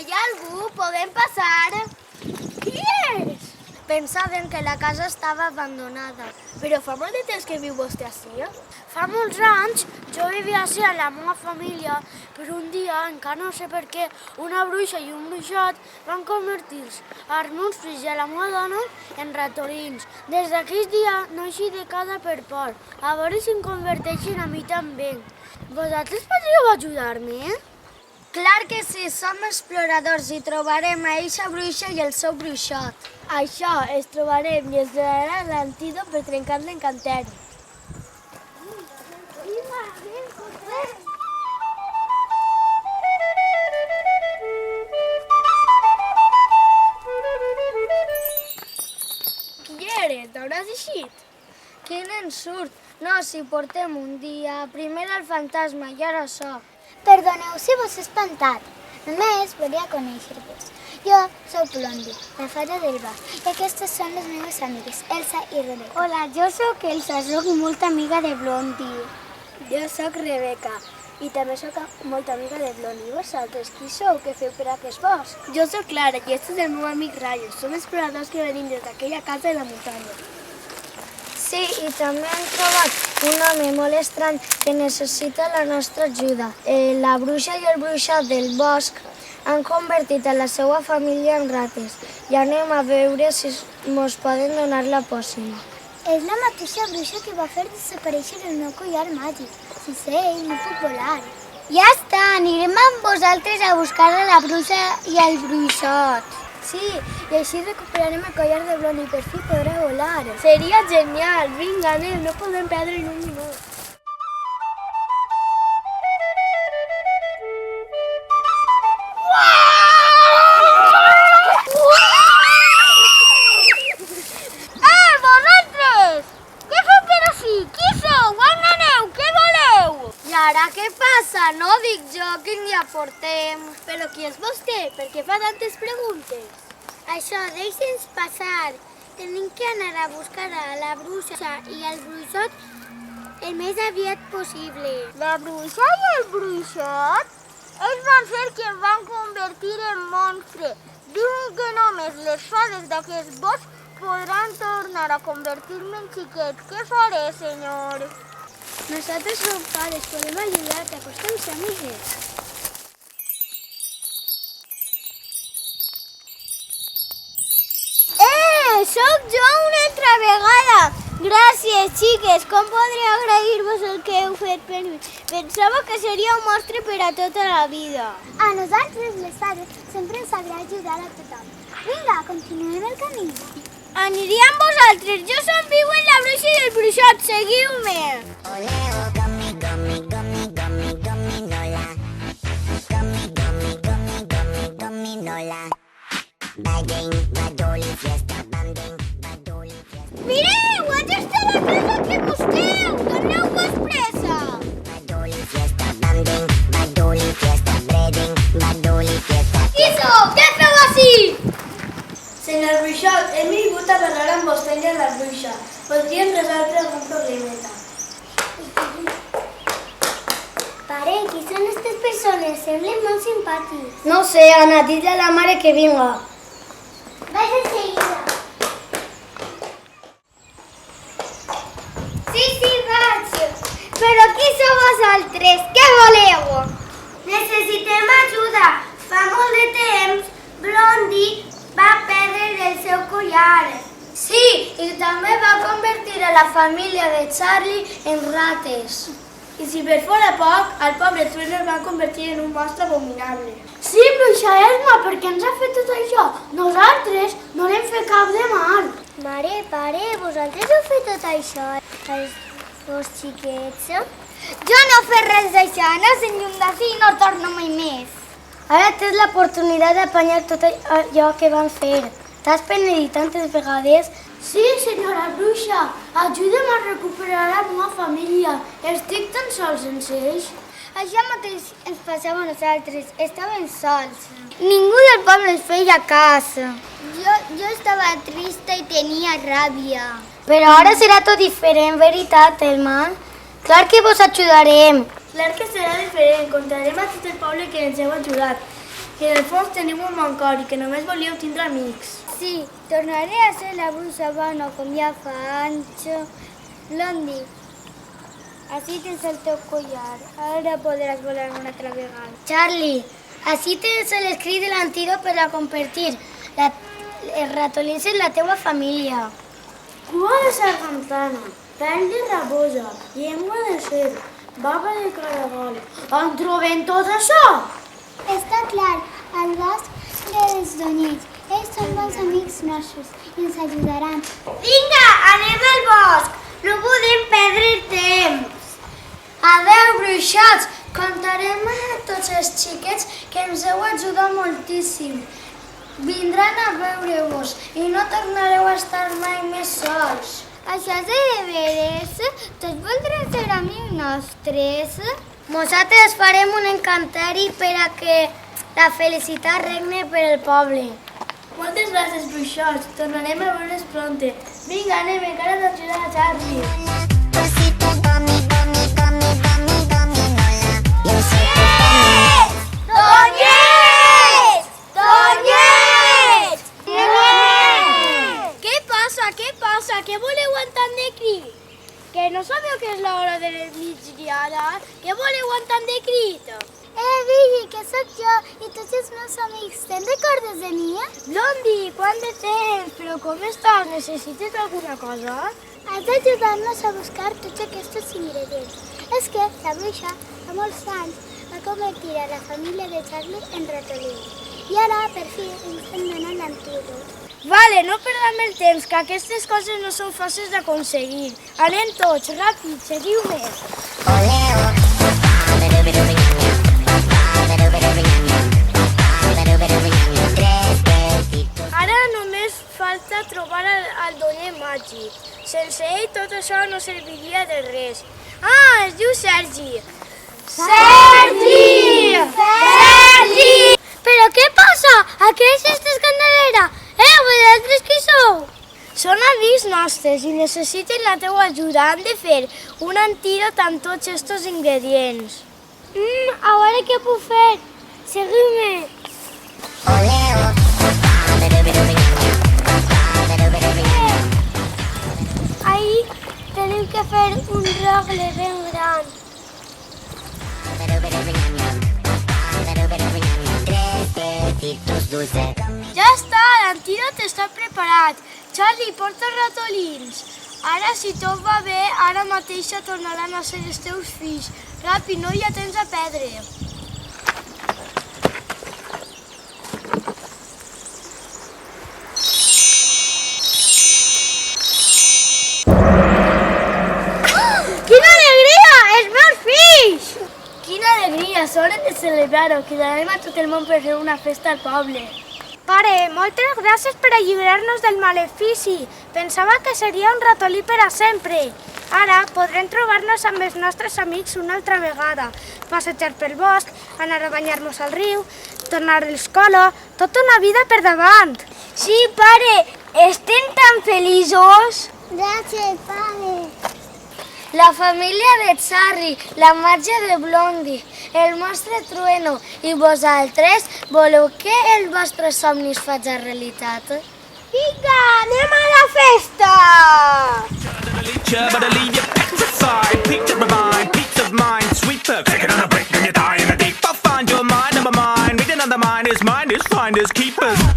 hi ha algú? Podem passar? Qui és? Pensaven que la casa estava abandonada. Però fa molt de temps que viu vostè ací? Fa molts anys jo vivia ací amb la meva família, però un dia, encara no sé per què, una bruixa i un bruixot van convertir-se als meus fills i a la meva dona en ratolins. Des d'aquell dia no he eixit de casa per por, a veure si em converteixen a mi també. Vosaltres podríeu ajudar-me? Clar que sí, som exploradors i trobarem a eixa bruixa i el seu bruixot. Això, es trobarem i ens donarà l'antídot per trencar l'encanteri. Qui eres? T'hauràs eixit? Quin ensurt? No, si portem un dia. Primer el fantasma i ara això. Perdoneu si vos he espantat. Només volia conèixer-vos. Jo sóc Blondie, la fada del bosc, i aquestes són les meves amigues, Elsa i Rebeca. Hola, jo sóc Elsa, sóc molt amiga de Blondie. Jo sóc Rebeca i també sóc molt amiga de Blondie. I vosaltres, qui sou? Què feu per aquest bosc? Jo sóc Clara i aquest és el meu amic Rayo. Som exploradors que venim des d'aquella casa de la muntanya. Sí, i també hem trobat un home molt estrany que necessita la nostra ajuda. La bruixa i el bruixot del bosc han convertit a la seva família en rates i anem a veure si mos poden donar la pòssima. És la mateixa bruixa que va fer desaparèixer el meu collar màgic. Si sé, ell no puc volar. Ja està, anirem amb vosaltres a buscar a la bruixa i el bruixot. Sí, i així recuperarem el collar de Blondie i per fi podrà volar. Seria genial! Vinga, anem, no podem perdre ni un minut. Vosaltres! Què feu per ací? Qui sou? On aneu? Què voleu? I ara què passa? No dic jo, quin dia portem. Però qui és vostè? Per què fa tantes preguntes? Això, deixa'ns passar. Tenim que anar a buscar a la bruixa i el bruixot el més aviat possible. La bruixa i el bruixot? Ells van ser que em van convertir en monstre. Diuen que només les fades d'aquest bosc podran tornar a convertir-me en xiquet. Què faré, senyor? Nosaltres som pares, podem ajudar-te, acostem-se, amigues. Sóc jo una altra vegada! Gràcies, xiques! Com podria agrair-vos el que heu fet per mi? Pensava que seria un monstre per a tota la vida. A nosaltres, les fades, sempre ens agrada ajudar a tothom. Vinga, continuem el camí. Aniria amb vosaltres. Jo som viu en la bruixa i el bruixot. Seguiu-me! Oleo, gummy, gummy, gummy, gummy, gummy-nola. Gummy, gummy, gummy, gummy, gummy-nola. Bading, badoli, fiesta, banding, badoli, fiesta. Mireu! Haig estat la presa que busqueu! Doneu-vos pressa! Badoli, fiesta, banding, badoli, fiesta, breading, badoli, fiesta. Qui sou? Què feu ací? Senyor bruixot, hem vingut a parlar amb vostè i amb la bruixa. Podríem resoldre algun problemeta. Pare, qui són aquestes persones? Semblen molt simpàtics. No sé, Anna, dile a la mare que vinga. Vaig de seguida. Sí, vaig. Però qui sou vosaltres? Què voleu? Necessitem ajuda. Fa molt de temps, Blondie va perdre el seu collar. Sí, i també va convertir a la família de Charlie en rates. I si per fora poc, el pobre Trull es va convertir en un monstre abominable. Sí, bruixa Esma, per què ens ha fet tot això? Nosaltres no n'hem fet cap de mal. Mare, pare, vosaltres heu fet tot això, els xiquets? Jo no he fet res d'això, no se'n llum d'ací i no torno mai més. Ara tens l'oportunitat d'apanyar tot allò que van fer. T'has penedit tantes vegades. Sí, senyora bruixa, ajuda'm a recuperar la meva família. Estic tan sol sense ells. Això mateix ens passava a nosaltres, estàvem sols. Ningú del poble ens feia cas. Jo estava trista i tenia ràbia. Però ara serà tot diferent, veritat, Elman? Clar que vos ajudarem. Clar que serà diferent, contarem a tot el poble que ens heu ajudat. que en el fons teniu un bon cor i que només volíeu tindre amics. Sí, tornaré a ser la brusa bona com ja fa anys. Blondie, així tens el teu collar. Ara podràs volar una altra vegada. Charlie, així tens l'escrit de l'antídot per a convertir els ratolins en la teua família. Cua de sargantana, pèl de rabosa, llengua de serp, baba de caragol. On trobem tot això? Està clar, al bosc dels Donyets. Ells són bons amics nostres i ens ajudaran. Vinga, anem al bosc. No podem perdre temps. Adeu, bruixots. Contarem a tots els xiquets que ens heu ajudat moltíssim. Vindran a veure-vos i no tornareu a estar mai més sols. Això és de veres? Tots voldran ser amics nostres? Nosaltres farem un encanteri per a que la felicitat regne per el poble. Moltes gràcies, bruixots. Tornarem a veure's pronte. Vinga, anem, encara d'ajudar a Charlie. Cosito gummy, gummy, gummy, gummy, gummy, nola. Yo soy tu gummy. Doñets! Doñets! Què passa? Què passa? Què voleu amb tant de crit? Que no sabeu que és l'hora de migdiada? Què voleu amb tant de crit? Billy, que sóc jo i tots els meus amics. Te'n recordes de mi? Blondie, quant de temps? Però com estàs? Necessites alguna cosa? Has d'ajudar-nos a buscar tots aquests ingredients. És que la bruixa, fa molts anys, va convertir a la família de Charlie en ratolins. I ara, per fi, ens estem donant l'antídot. Vale, no perdem el temps, que aquestes coses no són fàcils d'aconseguir. Anem tots, ràpid, seguiu-me. Oleo. Ara només falta trobar el doner màgic. Sense ell tot això no serviria de res. Ah, es diu Sergi. Sergi! Sergi! Però què passa? A què és aquesta escandalera? Vosaltres qui sou? Són amics nostres i necessiten la teua ajuda. Han de fer un antídot amb tots aquests ingredients. A veure què puc fer. Seguiu-me. Oleo. Ahí tenim que fer un rogle ben gran. Ja està, l'antídot està preparat. Charlie, porta ratolins. Ara, si tot va bé, ara mateix tornaran a ser els teus fills. Ràpid, no hi ha temps a perdre. Quina alegria! Els meus fills! Quina alegria, és hora de celebrar-ho. Cridarem a tot el món per fer una festa al poble. Pare, moltes gràcies per alliberar-nos del malefici. Pensava que seria un ratolí per a sempre. Ara podrem trobar-nos amb els nostres amics una altra vegada. Passejar pel bosc, anar a banyar-nos al riu, tornar a l'escola, tota una vida per davant. Sí, pare, estem tan feliços. Gràcies, pare. La família de Charlie, la màgia de Blondie, el monstre Trueno i vosaltres voleu que els vostres somnis facin realitat? Vinga, anem a la festa! But I leave your petrified. Peace of my mind, peace of mind, sweet perk. Take it on a break and you die in the deep. I'll find your mind, number mine. Reading on the mind is finders, keepers.